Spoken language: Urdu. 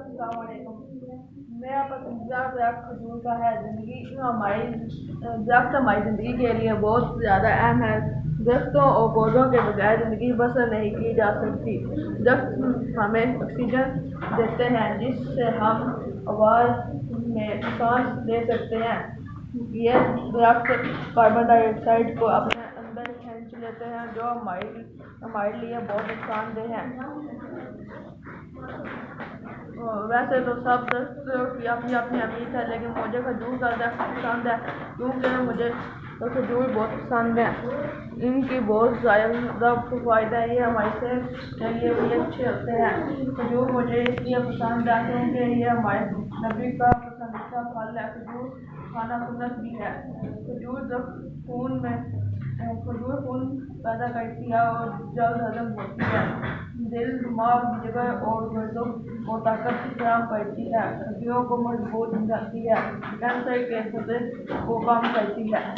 السلام علیکم۔ میرا پسندیدہ درخت کھجور کا ہے۔ درخت ہماری زندگی کے لیے بہت زیادہ اہم ہے۔ درختوں اور پودوں کے بغیر زندگی بسر نہیں کی جا سکتی۔ درخت ہمیں آکسیجن دیتے ہیں جس سے ہم ہوا میں سانس لے سکتے ہیں۔ یہ درخت کاربن ڈائی آکسائڈ کو اپنے اندر کھینچ لیتے ہیں جو ہمارے لیے بہت نقصان دہ ہے۔ ویسے تو سب درخت کی اپنی اپنی اہمیت ہے، لیکن مجھے کھجور کا درخت پسند ہے کیونکہ مجھے کھجور بہت پسند ہے۔ ان کی بہت زیادہ فائدہ ہے، یہ ہماری صحت کے لیے بھی اچھے ہوتے ہیں۔ کھجور مجھے اس لیے پسند ہے کیونکہ یہ ہمارے نبی کا پسندیدہ پھل ہے۔ کھجور کھانا سنت بھی ہے۔ کھجور خون پیدا کرتی ہے اور جلد ہضم ہوتی ہے۔ دل، دماغ، جگر اور گردوں کو طاقت فراہم کرتی ہے۔ ہڈیوں کو مضبوط بناتی ہے۔ کینسر کے خطرے کو کم کرتی ہے۔